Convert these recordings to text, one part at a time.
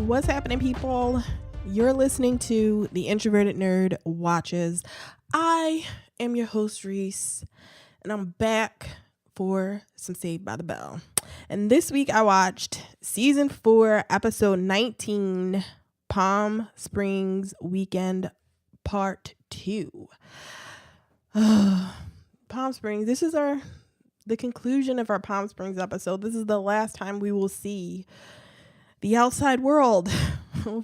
What's happening, people? You're listening to The Introverted Nerd Watches. I am your host, Reese, and I'm back for some Saved by the Bell. And this week I watched Season 4, Episode 19, Palm Springs Weekend Part 2. Palm Springs, this is the conclusion of our Palm Springs episode. This is the last time we will see the outside world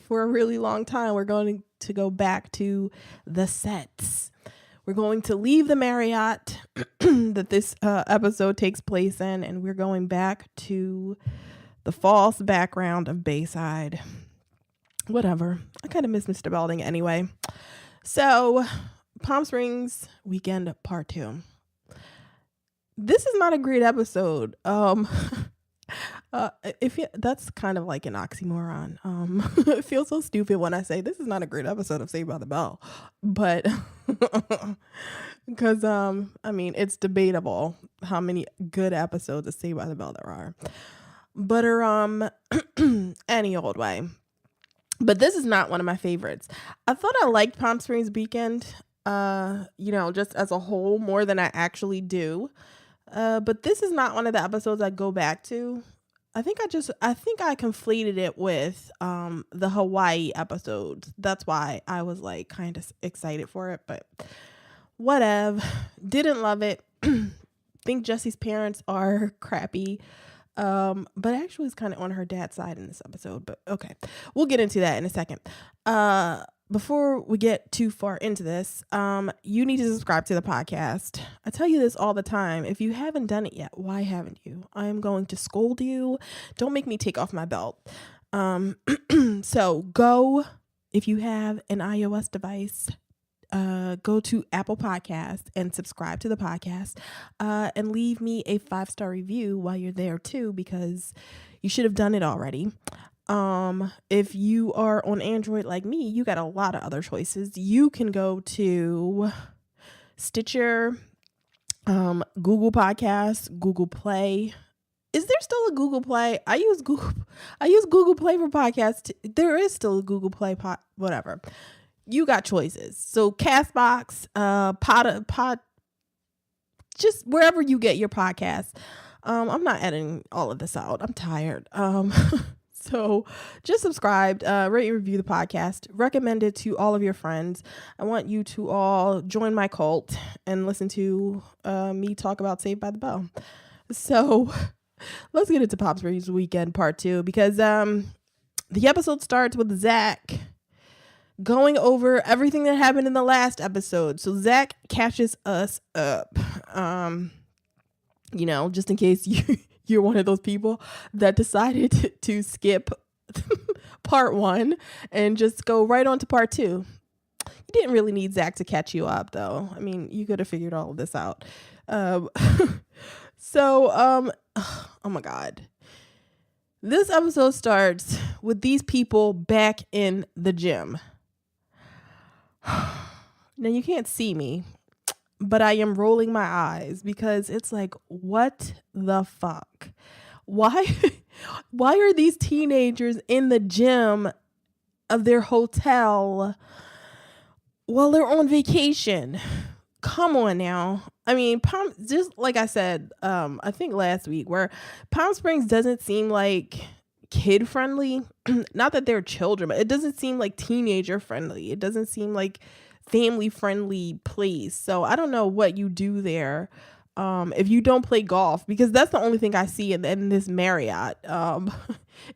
for a really long time. We're going to go back to the sets. We're going to leave the Marriott that this episode takes place in, and we're going back to the false background of Bayside. Whatever. I kind of miss Mr. Belding anyway. So, Palm Springs Weekend Part 2. This is not a great episode. That's kind of like an oxymoron. It feels so stupid when I say this is not a great episode of Saved by the Bell, but because I mean, it's debatable how many good episodes of Saved by the Bell there are, but any old way. But this is not one of my favorites. I thought I liked Palm Springs Weekend, just as a whole more than I actually do. But this is not one of the episodes I go back to. I think I conflated it with the Hawaii episodes. That's why I was like kind of excited for it, but whatever. Didn't love it. Think Jessie's parents are crappy. But actually it's kind of on her dad's side in this episode, but okay. We'll get into that in a second. Before we get too far into this, you need to subscribe to the podcast. I tell you this all the time. If you haven't done it yet, why haven't you? I am going to scold you. Don't make me take off my belt. So go, if you have an iOS device, go to Apple Podcast and subscribe to the podcast, and leave me a 5-star review while you're there too, because you should have done it already. If you are on Android like me, you got a lot of other choices. You can go to Stitcher, Google Podcasts, Google Play. Is there still a Google Play? I use Google Play for podcasts. There is still a Google Play whatever. You got choices. So Castbox, Pod, just wherever you get your podcasts. I'm not editing all of this out. I'm tired. So just subscribe, rate and review the podcast, recommend it to all of your friends. I want you to all join my cult and listen to me talk about Saved by the Bell. So let's get into Palm Springs Weekend Part 2, because the episode starts with Zach going over everything that happened in the last episode. So Zach catches us up, just in case you're one of those people that decided to skip part 1 and just go right on to part 2. You didn't really need Zach to catch you up, though. I mean, you could have figured all of this out. Oh my God. This episode starts with these people back in the gym. Now, you can't see me, but I am rolling my eyes because it's like, what the fuck? Why are these teenagers in the gym of their hotel while they're on vacation? Come on now. I mean, just like I said, I think last week, where Palm Springs doesn't seem like kid friendly. Not that they're children, but it doesn't seem like teenager friendly. It doesn't seem like family friendly place. So I don't know what you do there if you don't play golf, because that's the only thing I see in this Marriott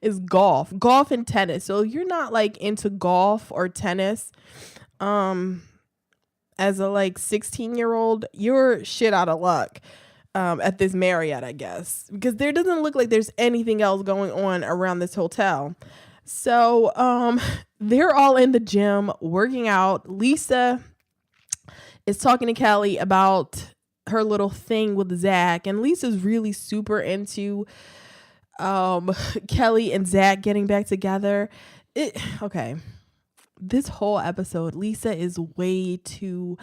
is golf and tennis. So if you're not like into golf or tennis as a like 16-year-old, you're shit out of luck at this Marriott, I guess, because there doesn't look like there's anything else going on around this hotel. So they're all in the gym working out. Lisa is talking to Kelly about her little thing with Zach, and Lisa's really super into Kelly and Zach getting back together. Okay. This whole episode, Lisa is way too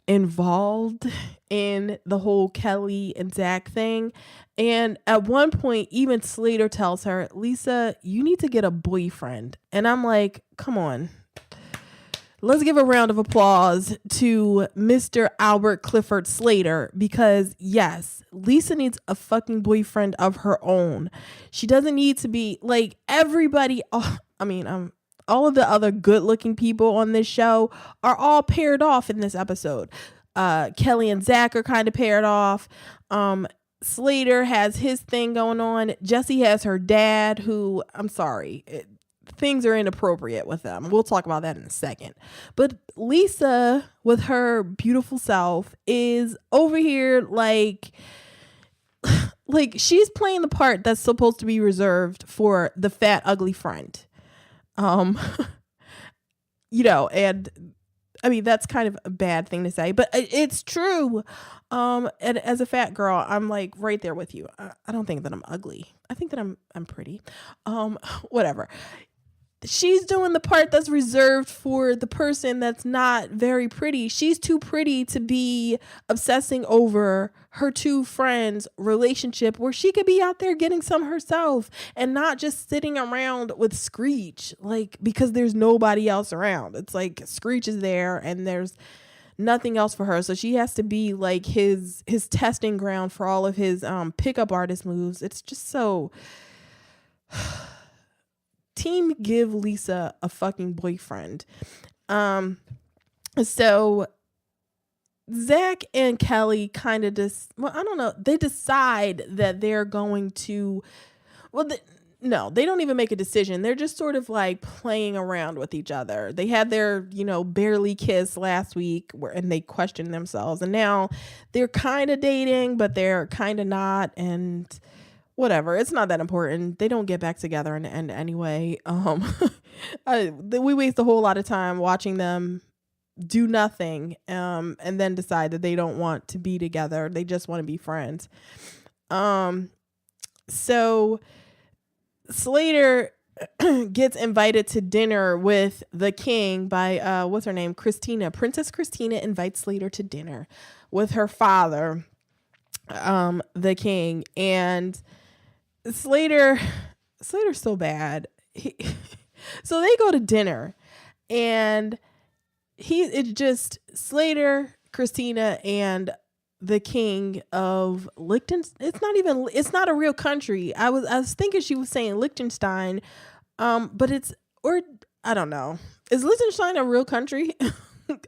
involved in the whole Kelly and Zach thing. And at one point, even Slater tells her, Lisa, you need to get a boyfriend. And I'm like, come on. Let's give a round of applause to Mr. Albert Clifford Slater, because yes, Lisa needs a fucking boyfriend of her own. She doesn't need to be like everybody. All of the other good looking people on this show are all paired off in this episode. Kelly and Zach are kind of paired off. Slater has his thing going on. Jessie has her dad, who, I'm sorry, things are inappropriate with them. We'll talk about that in a second. But Lisa, with her beautiful self, is over here like she's playing the part that's supposed to be reserved for the fat, ugly friend. And I mean, that's kind of a bad thing to say, but it's true. And as a fat girl, I'm like right there with you. I don't think that I'm ugly. I think that I'm pretty. Whatever. She's doing the part that's reserved for the person that's not very pretty. She's too pretty to be obsessing over her two friends' relationship, where she could be out there getting some herself and not just sitting around with Screech, like, because there's nobody else around. It's like Screech is there and there's nothing else for her. So she has to be like his testing ground for all of his pickup artist moves. It's just so... Team give Lisa a fucking boyfriend. So Zach and Kelly kind of I don't know. They decide that they're going to, no, they don't even make a decision. They're just sort of like playing around with each other. They had their, barely kiss last week and they questioned themselves, and now they're kind of dating, but they're kind of not. And whatever, it's not that important. They don't get back together in the end anyway. We waste a whole lot of time watching them do nothing, and then decide that they don't want to be together. They just want to be friends. So Slater gets invited to dinner with the king by what's her name? Christina. Princess Christina invites Slater to dinner with her father, the king, and Slater's so bad. So they go to dinner, and it's just Slater, Christina, and the king of Liechtenstein. It's not a real country. I was thinking she was saying Liechtenstein, but I don't know. Is Liechtenstein a real country?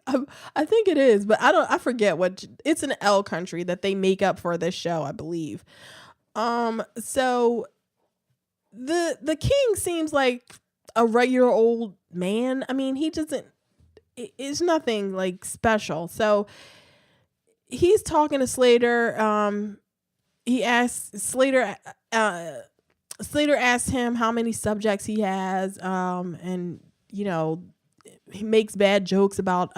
I think it is, but I forget it's an L country that they make up for this show, I believe. So the king seems like a regular old man. I mean, it's nothing like special. So he's talking to Slater. He asks Slater asks him how many subjects he has. And he makes bad jokes about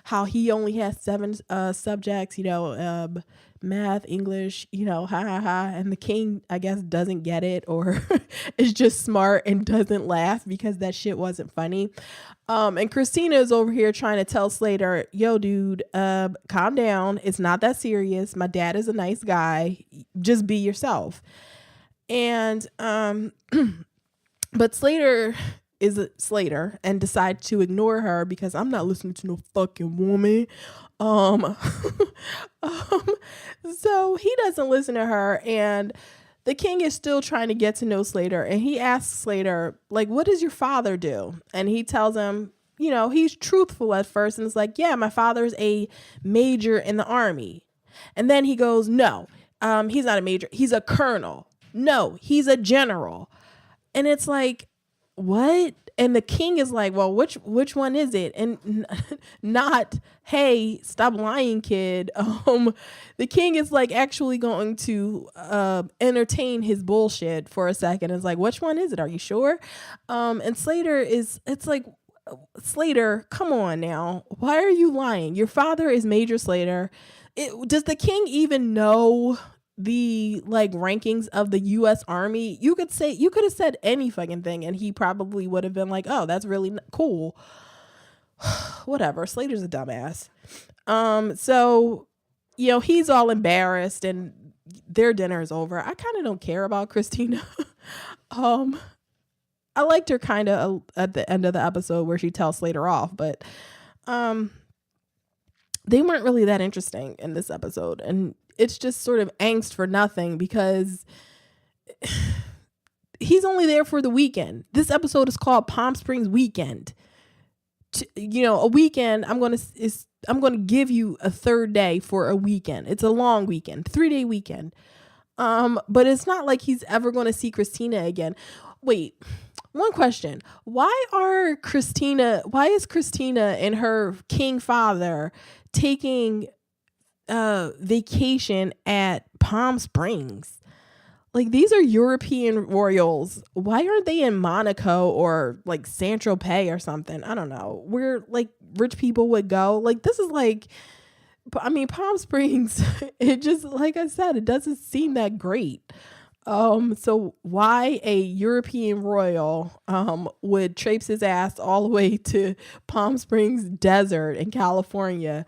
how he only has 7 subjects, math, English, ha ha ha. And the king, I guess, doesn't get it, or is just smart and doesn't laugh because that shit wasn't funny. And Christina is over here trying to tell Slater, yo, dude, calm down. It's not that serious. My dad is a nice guy. Just be yourself. And but Slater is a Slater and decide to ignore her because I'm not listening to no fucking woman. So he doesn't listen to her, and the king is still trying to get to know Slater, and he asks Slater, like, what does your father do? And he tells him, he's truthful at first, and it's like, yeah, my father's a major in the army. And then he goes, no, he's not a major. He's a colonel. No, he's a general. And it's like, what? And the king is like, well, which one is it? And not, hey, stop lying, kid. The king is like actually going to entertain his bullshit for a second. It's like, which one is it? Are you sure? And it's like, Slater, come on now. Why are you lying? Your father is Major Slater. Does the king even know the rankings of the U.S. Army? You could have said any fucking thing and he probably would have been like, oh, that's really cool. Whatever. Slater's a dumbass. So, he's all embarrassed and their dinner is over. I kind of don't care about Christina. um, I liked her kind of at the end of the episode where she tells Slater off, but um, they weren't really that interesting in this episode. And it's just sort of angst for nothing because he's only there for the weekend. This episode is called Palm Springs Weekend. A weekend, I'm going to give you a third day for a weekend. It's a long weekend, 3-day weekend. But it's not like he's ever going to see Christina again. Wait, one question. Why is Christina and her king father taking vacation at Palm Springs? Like, these are European royals. Why aren't they in Monaco or like Saint Tropez or something? I don't know. Where like rich people would go. Like, this is like, I mean, Palm Springs, it just, like I said, it doesn't seem that great. So why a European royal would traipse his ass all the way to Palm Springs desert in California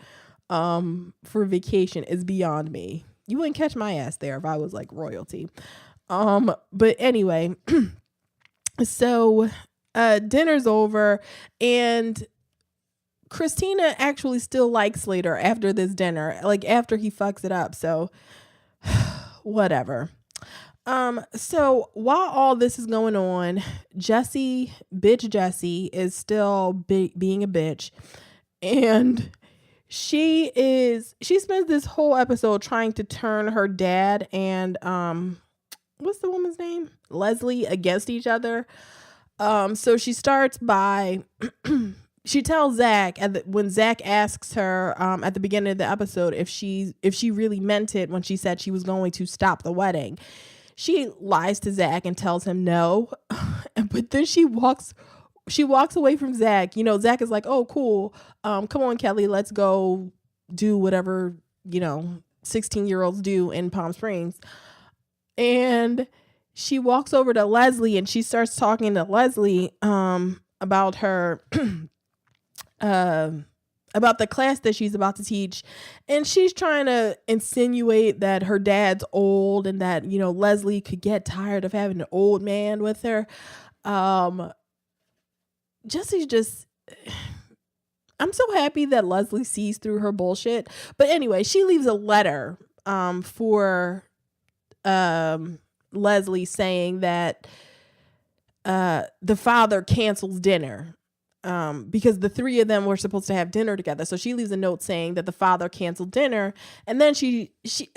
for vacation is beyond me. You wouldn't catch my ass there if I was like royalty. But anyway, so dinner's over and Christina actually still likes Slater after this dinner, like after he fucks it up. So whatever. So while all this is going on, bitch Jessie is still being a bitch, and she spends this whole episode trying to turn her dad and what's the woman's name? Leslie against each other. So she starts by she tells Zach when Zach asks her at the beginning of the episode if she really meant it when she said she was going to stop the wedding. She lies to Zach and tells him no, but then she walks away from Zach. Zach is like, oh, cool. Come on, Kelly, let's go do whatever, 16-year-olds do in Palm Springs. And she walks over to Leslie and she starts talking to Leslie about her, about the class that she's about to teach. And she's trying to insinuate that her dad's old and that, Leslie could get tired of having an old man with her. Jesse's just, I'm so happy that Leslie sees through her bullshit. But anyway, she leaves a letter for Leslie saying that the father cancels dinner because the three of them were supposed to have dinner together. So she leaves a note saying that the father canceled dinner. And then she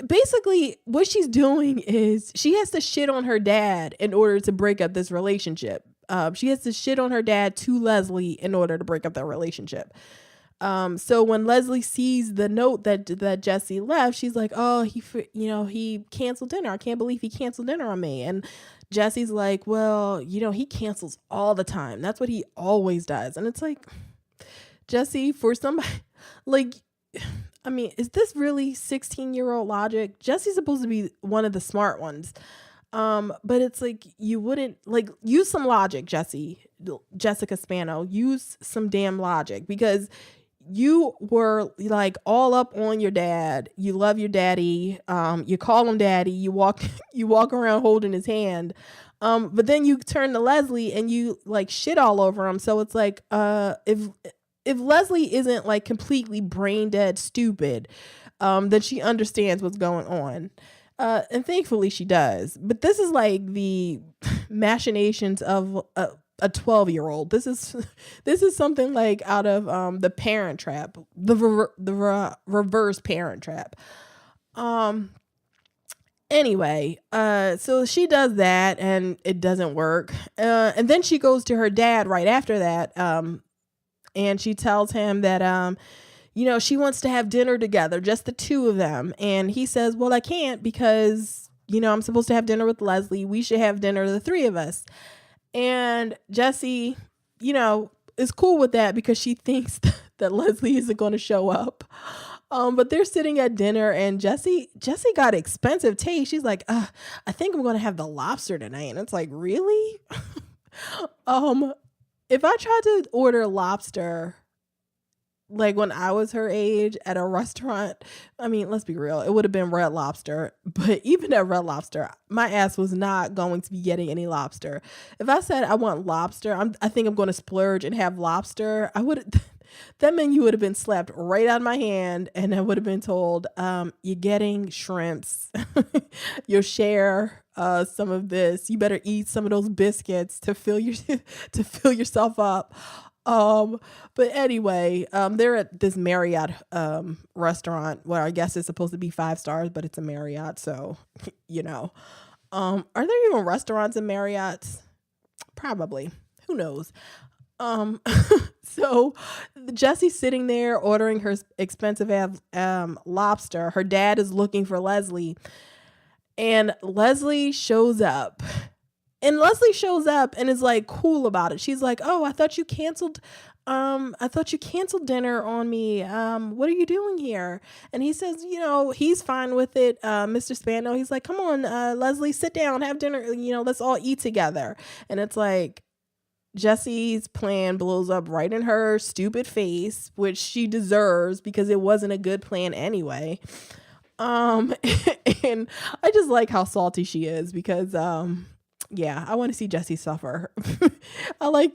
basically, what she's doing is she has to shit on her dad in order to break up this relationship. She has to shit on her dad to Leslie in order to break up their relationship. So when Leslie sees the note that Jesse left, she's like, oh, he canceled dinner. I can't believe he canceled dinner on me. And Jesse's like, well, he cancels all the time. That's what he always does. And it's like, Jesse, for somebody like, I mean, is this really 16-year-old logic? Jesse's supposed to be one of the smart ones. But it's like, you wouldn't use some logic, Jessica Spano, use some damn logic, because you were like all up on your dad. You love your daddy. You call him daddy. You walk around holding his hand. But then you turn to Leslie and you like shit all over him. So it's like, if Leslie isn't like completely brain dead stupid, then she understands what's going on. And thankfully she does. But this is like the machinations of a 12-year-old. This is something like out of the Parent Trap, the reverse Parent Trap. Anyway, so she does that and it doesn't work. And then she goes to her dad right after that. And she tells him that she wants to have dinner together, just the two of them. And he says, well, I can't because, I'm supposed to have dinner with Leslie. We should have dinner, the three of us. And Jessie, is cool with that because she thinks that Leslie isn't going to show up. But they're sitting at dinner and Jessie got expensive taste. She's like, I think I'm going to have the lobster tonight. And it's like, really? If I tried to order lobster, like when I was her age at a restaurant, I mean, let's be real, it would have been Red Lobster. But even at Red Lobster, my ass was not going to be getting any lobster. If I said I want lobster, I think I'm going to splurge and have lobster. I would that menu would have been slapped right out of my hand, and I would have been told, "You're getting shrimps. You'll share some of this. You better eat some of those biscuits to fill your to fill yourself up." Um, but anyway, they're at this Marriott restaurant where I guess it's supposed to be 5 stars, but it's a Marriott, so you know. Are there even restaurants in Marriott's? Probably. Who knows? Um, so Jesse's sitting there ordering her expensive lobster. Her dad is looking for Leslie, and Leslie shows up. And Leslie shows up and is like cool about it. She's like, "Oh, I thought you canceled dinner on me. What are you doing here?" And he says, he's fine with it. Mr. Spano, he's like, "Come on, Leslie, sit down, have dinner, let's all eat together." And it's like Jesse's plan blows up right in her stupid face, which she deserves because it wasn't a good plan anyway. Um and I just like how salty she is because yeah, I want to see Jessie suffer.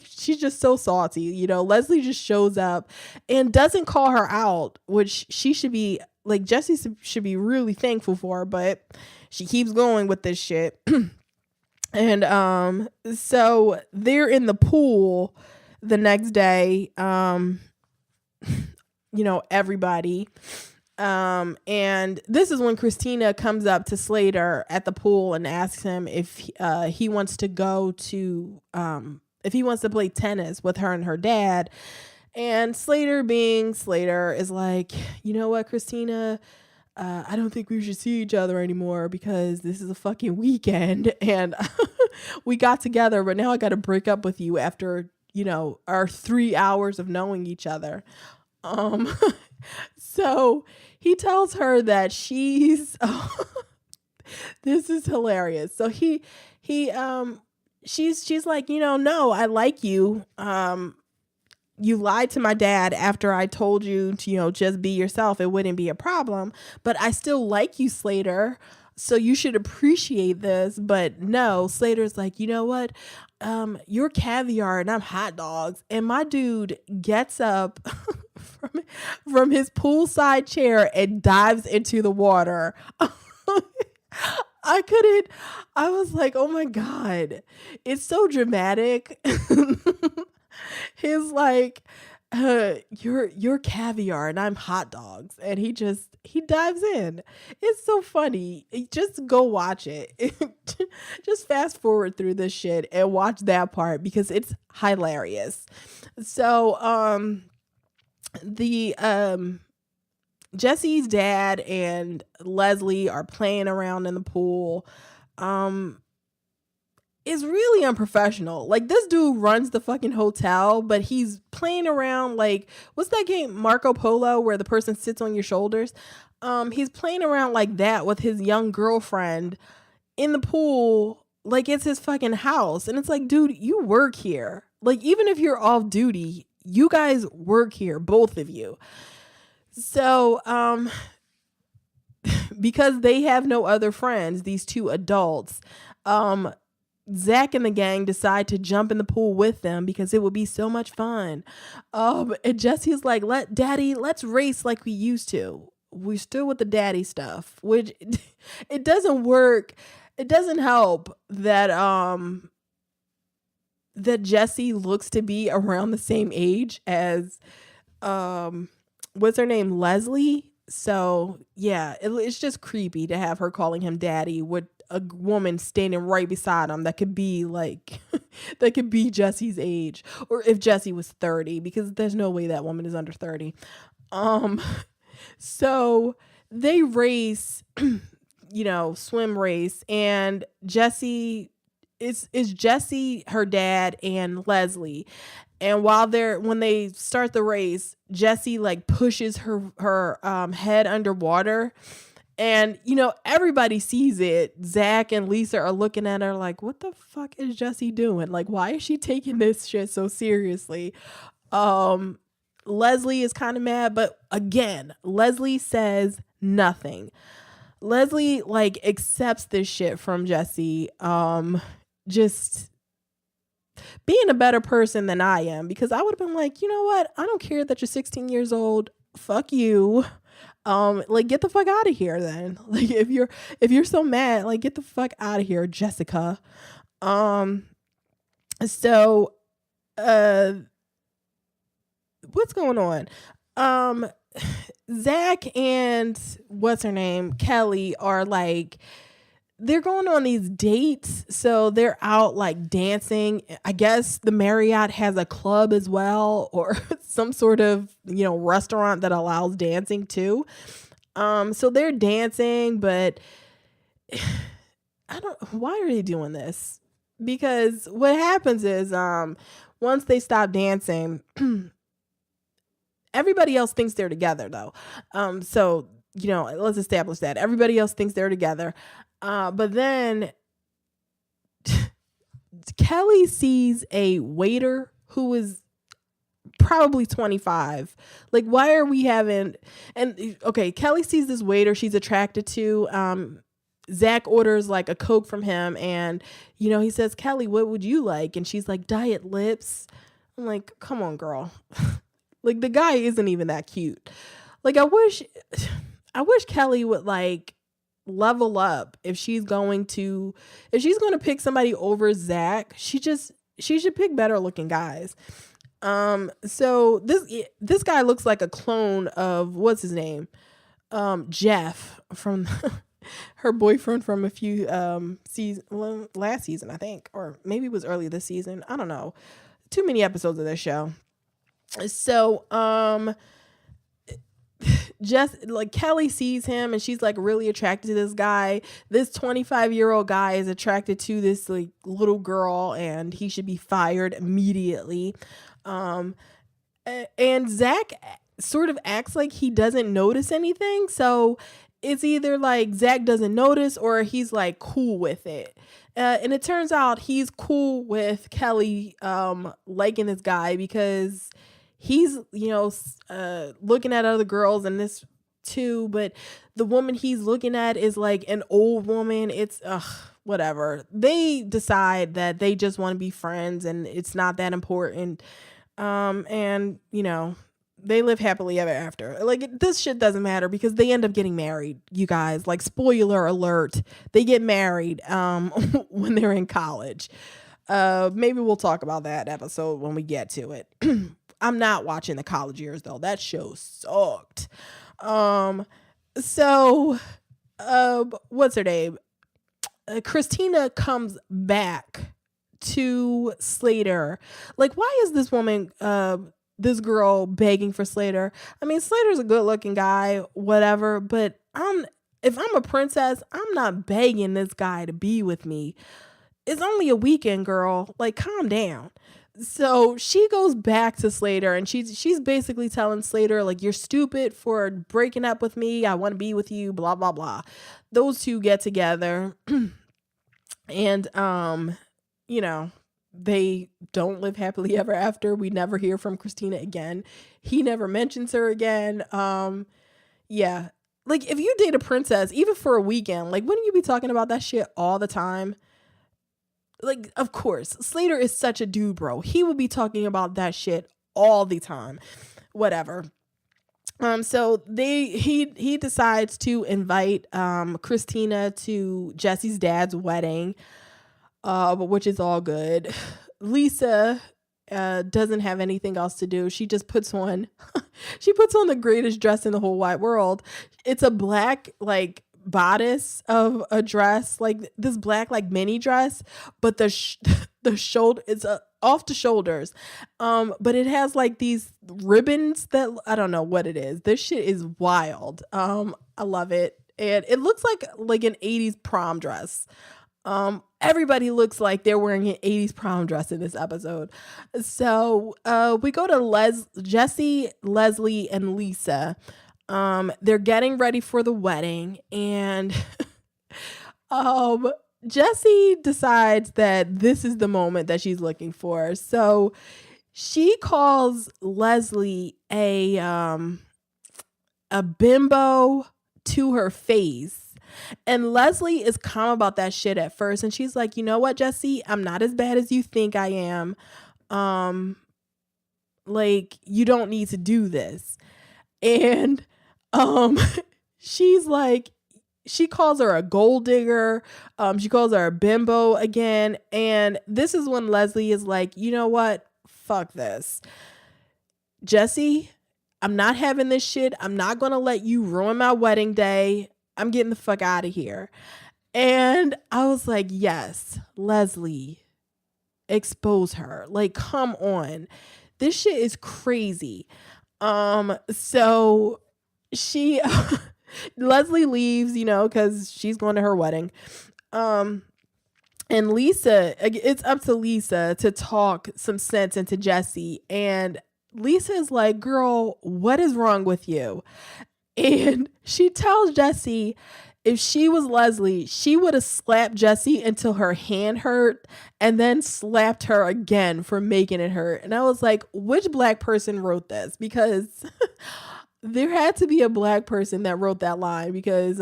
She's just so salty. Leslie just shows up and doesn't call her out, which she should be like, Jessie should be really thankful for, but she keeps going with this shit. And so they're in the pool the next day, everybody. And this is when Christina comes up to Slater at the pool and asks him if he wants to go to if he wants to play tennis with her and her dad. And Slater, being Slater, is like, "You know what, Christina? I don't think we should see each other anymore because this is a fucking weekend and we got together, but now I got to break up with you after, our 3 hours of knowing each other." So he tells her that she's, this is hilarious. So she's like, "No, I like you. You lied to my dad after I told you to, just be yourself. It wouldn't be a problem, but I still like you, Slater. So you should appreciate this." But no, Slater's like, "You know what? You're caviar and I'm hot dogs." And my dude gets up from his poolside chair and dives into the water. I was like, oh my God, it's so dramatic. He's like, you're caviar and I'm hot dogs. And he dives in. It's so funny. Just go watch it. Just fast forward through this shit and watch that part because it's hilarious. So, the Jesse's dad and Leslie are playing around in the pool. Is really unprofessional. Like, this dude runs the fucking hotel, but he's playing around like, what's that game, Marco Polo, where the person sits on your shoulders? He's playing around like that with his young girlfriend in the pool, like it's his fucking house. And it's like, dude, you work here. Like, even if you're off duty, you guys work here, both of you. So, because they have no other friends, these two adults, Zach and the gang decide to jump in the pool with them because it would be so much fun. And Jesse's like, let's race like we used to. We're still with the daddy stuff, which it doesn't work. It doesn't help that, that Jesse looks to be around the same age as, what's her name? Leslie. So yeah, it's just creepy to have her calling him daddy with a woman standing right beside him that could be like, that could be Jesse's age, or if Jesse was 30, because there's no way that woman is under 30. So they race, swim race, and Jesse is Jesse, her dad, and Leslie. And when they start the race, Jessie like pushes her head underwater, and everybody sees it. Zach and Lisa are looking at her like, what the fuck is Jessie doing? Like, why is she taking this shit so seriously? Leslie is kind of mad, but again, Leslie says nothing. Leslie like accepts this shit from Jesse. Just being a better person than I am, because I would have been like, you know what? I don't care that you're 16 years old. Fuck you. Like get the fuck out of here then. Like if you're so mad, like get the fuck out of here, Jessica. Um so uh what's going on? Um Zach and what's her name? Kelly are like they're going on these dates, so they're out like dancing. I guess the Marriott has a club as well, or some sort of restaurant that allows dancing too. So they're dancing, but I don't. Why are they doing this? Because what happens is, once they stop dancing, everybody else thinks they're together though. So let's establish that everybody else thinks they're together. But then Kelly sees a waiter who is probably 25. Like, why are we having, and okay, Kelly sees this waiter she's attracted to. Zach orders like a Coke from him, and he says, Kelly, what would you like? And she's like, Diet Lips. I'm like, come on, girl. Like, the guy isn't even that cute. Like, I wish Kelly would like level up. If she's going to pick somebody over Zach, she should pick better looking guys. So this guy looks like a clone of what's his name? Jeff from her boyfriend from a few last season, I think, or maybe it was early this season. I don't know. Too many episodes of this show. So just like Kelly sees him and she's like really attracted to this guy. This 25-year-old guy is attracted to this like little girl, and he should be fired immediately. And Zach sort of acts like he doesn't notice anything. So it's either like Zach doesn't notice or he's like cool with it. And it turns out he's cool with Kelly liking this guy because he's, looking at other girls and this too, but the woman he's looking at is like an old woman. It's whatever. They decide that they just want to be friends and it's not that important. And they live happily ever after. Like, this shit doesn't matter because they end up getting married, you guys. Like, spoiler alert, they get married when they're in college. Maybe we'll talk about that episode when we get to it. I'm not watching the college years though. That show sucked. So what's her name? Christina comes back to Slater. Like, why is this woman, this girl begging for Slater? I mean, Slater's a good looking guy, whatever, but if I'm a princess, I'm not begging this guy to be with me. It's only a weekend, girl. Like, calm down. So she goes back to Slater and she's basically telling Slater, like, you're stupid for breaking up with me. I want to be with you, blah, blah, blah. Those two get together and, they don't live happily ever after. We never hear from Christina again. He never mentions her again. Yeah. Like, if you date a princess, even for a weekend, like, wouldn't you be talking about that shit all the time? Like, of course, Slater is such a dude, bro. He would be talking about that shit all the time. Whatever. So he decides to invite Christina to Jesse's dad's wedding, which is all good. Lisa doesn't have anything else to do. She just puts on the greatest dress in the whole wide world. It's a black like bodice of a dress, like this black like mini dress, but the shoulder, it's off the shoulders, but it has like these ribbons that I don't know what it is. This shit is wild. I love it, and it looks like an 80s prom dress. Everybody looks like they're wearing an 80s prom dress in this episode. So we go to Jesse, Leslie, and Lisa. They're getting ready for the wedding, and Jessie decides that this is the moment that she's looking for. So She calls Leslie a bimbo to her face. And Leslie is calm about that shit at first. And she's like, you know what, Jesse? I'm not as bad as you think I am. Um, like, you don't need to do this. And um she's like, she calls her a gold digger. She calls her a bimbo again. And this is when Leslie is like, you know what? Fuck this. Jesse, I'm not having this shit. I'm not going to let you ruin my wedding day. I'm getting the fuck out of here. And I was like, yes, Leslie, expose her. Like, come on. This shit is crazy. So she, Leslie leaves, cause she's going to her wedding. And Lisa, it's up to Lisa to talk some sense into Jesse. And Lisa is like, girl, what is wrong with you? And she tells Jesse, if she was Leslie, she would have slapped Jesse until her hand hurt and then slapped her again for making it hurt. And I was like, which black person wrote this? Because there had to be a black person that wrote that line because,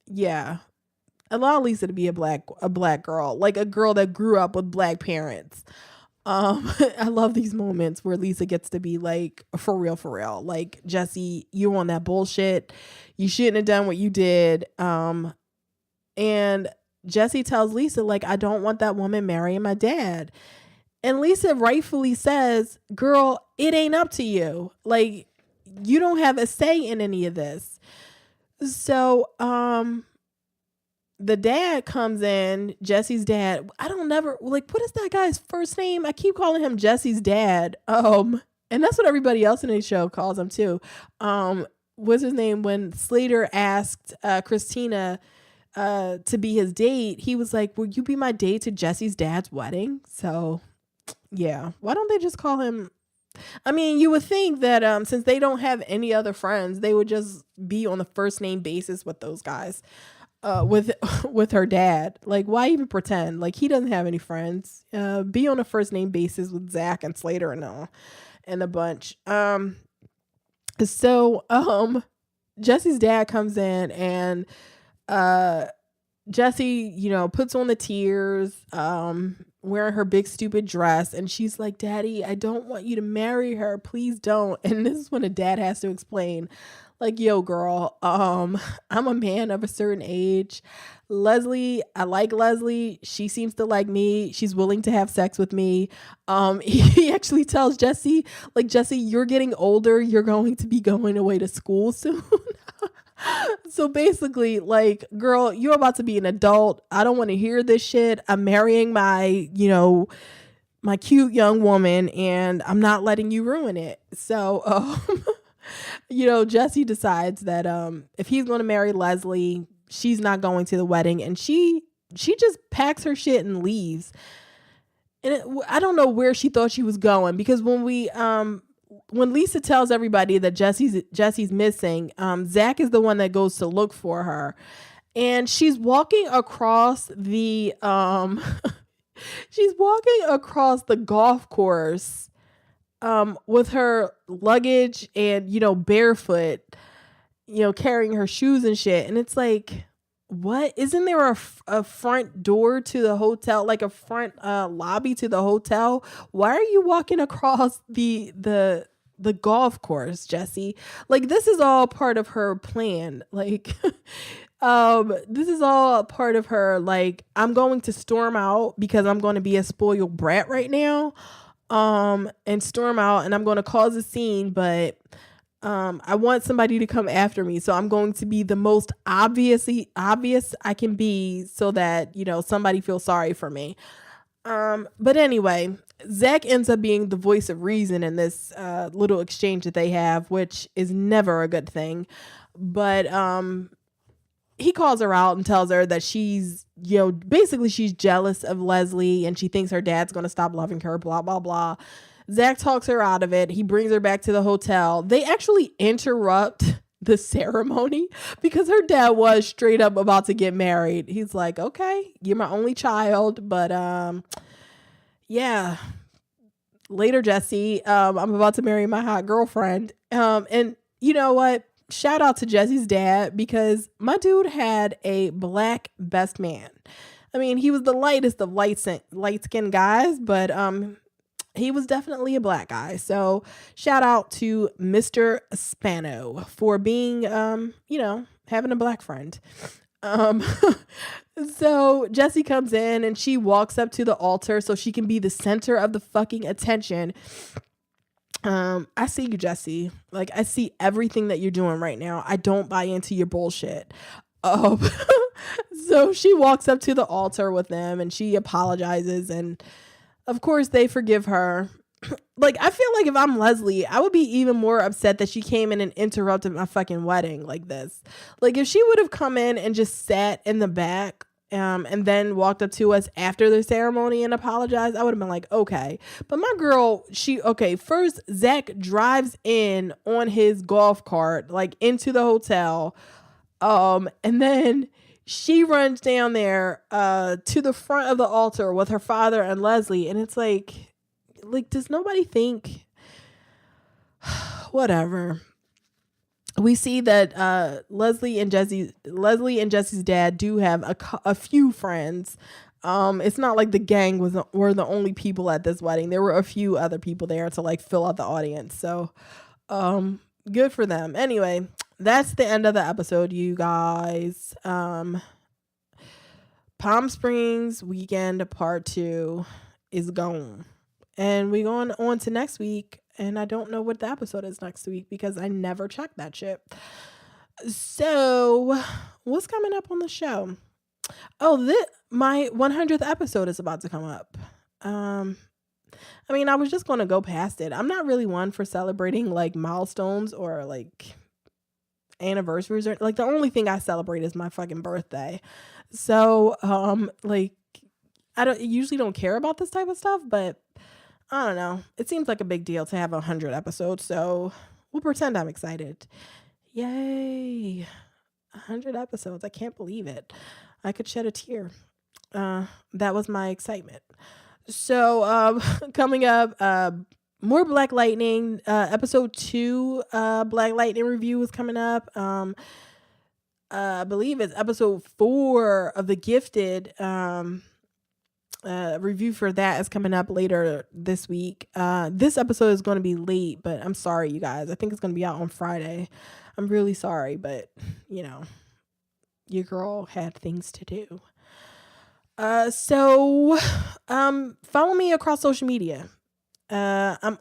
yeah, allow Lisa to be a black girl, like a girl that grew up with black parents. I love these moments where Lisa gets to be like, for real, like, Jesse, you on that bullshit. You shouldn't have done what you did. And Jesse tells Lisa, like, I don't want that woman marrying my dad. And Lisa rightfully says, girl, it ain't up to you. Like, you don't have a say in any of this. So, the dad comes in, Jesse's dad. I don't never like, what is that guy's first name? I keep calling him Jesse's dad. And that's what everybody else in the show calls him too. What's his name? When Slater asked Christina to be his date, he was like, will you be my date to Jesse's dad's wedding? So yeah, why don't they just call him? I mean, you would think that since they don't have any other friends, they would just be on the first name basis with those guys. With her dad. Like, why even pretend? Like, he doesn't have any friends. Be on a first name basis with Zach and Slater and a bunch. So Jesse's dad comes in and Jessie, puts on the tears, wearing her big stupid dress, and she's like, Daddy, I don't want you to marry her. Please don't. And this is when a dad has to explain, like, yo, girl, I'm a man of a certain age. Leslie, I like Leslie. She seems to like me. She's willing to have sex with me. He actually tells Jesse, like, Jesse, you're getting older. You're going to be going away to school soon. So basically, like, girl, you're about to be an adult. I don't want to hear this shit. I'm marrying my cute young woman, and I'm not letting you ruin it. So, Jesse decides that if he's going to marry Leslie, she's not going to the wedding, and she just packs her shit and leaves. And I don't know where she thought she was going, because when Lisa tells everybody that Jesse's missing, Zach is the one that goes to look for her, and she's walking across the golf course with her luggage and, barefoot, carrying her shoes and shit. And it's like, what? Isn't there a front door to the hotel, like a front lobby to the hotel? Why are you walking across the golf course, Jesse? Like, this is all part of her plan. Like, this is all part of her, like, I'm going to storm out because I'm going to be a spoiled brat right now. And storm out, and I'm going to cause a scene, but I want somebody to come after me, so I'm going to be the most obvious I can be, so that somebody feels sorry for me. But anyway, Zach ends up being the voice of reason in this little exchange that they have, which is never a good thing. But he calls her out and tells her that she's, basically she's jealous of Leslie and she thinks her dad's going to stop loving her, blah, blah, blah. Zach talks her out of it. He brings her back to the hotel. They actually interrupt the ceremony because her dad was straight up about to get married. He's like, okay, you're my only child, but yeah, Later, Jesse. I'm about to marry my hot girlfriend. And you know what? Shout out to Jesse's dad because my dude had a black best man. I mean, he was the lightest of light skinned guys, but he was definitely a black guy. So shout out to Mr. Spano for being having a black friend. Um so Jessie comes in and she walks up to the altar so she can be the center of the fucking attention. I see you, Jessie. Like, I see everything that you're doing right now. I don't buy into your bullshit. Um so she walks up to the altar with them and she apologizes, and of course they forgive her. Like, I feel like if I'm Leslie, I would be even more upset that she came in and interrupted my fucking wedding like this. Like, if she would have come in and just sat in the back and then walked up to us after the ceremony and apologized, I would have been like, okay. But my girl, first Zach drives in on his golf cart, like into the hotel. And then she runs down there to the front of the altar with her father and Leslie. And it's like, does nobody think whatever? We see that Leslie and Jesse's dad do have a few friends. It's not like the gang were the only people at this wedding. There were a few other people there to like fill out the audience. So good for them. Anyway, that's the end of the episode, you guys. Palm Springs weekend part 2 is gone. And we're going on to next week. And I don't know what the episode is next week because I never checked that shit. So what's coming up on the show? Oh, my 100th episode is about to come up. I mean, I was just going to go past it. I'm not really one for celebrating like milestones or like anniversaries, or like the only thing I celebrate is my fucking birthday. So I usually don't care about this type of stuff, but I don't know. It seems like a big deal to have 100 episodes, so we'll pretend I'm excited. Yay. 100 episodes. I can't believe it. I could shed a tear. That was my excitement. So coming up, more Black Lightning. Episode 2 Black Lightning review is coming up. I believe it's episode 4 of The Gifted. Review for that is coming up later this week. This episode is going to be late, but I'm sorry, you guys. I think it's going to be out on Friday. I'm really sorry, but your girl had things to do. So follow me across social media. I'm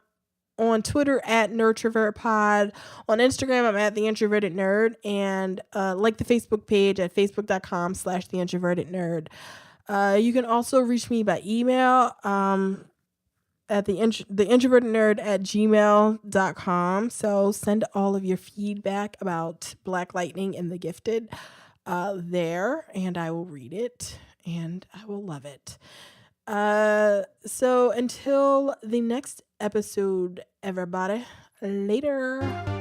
on Twitter at NerdTravertPod. On Instagram, I'm at The Introverted Nerd, and like the Facebook page at facebook.com/TheIntrovertedNerd. You can also reach me by email at theintrovertednerd@gmail.com. So send all of your feedback about Black Lightning and The Gifted there, and I will read it, and I will love it. So until the next episode, everybody, later.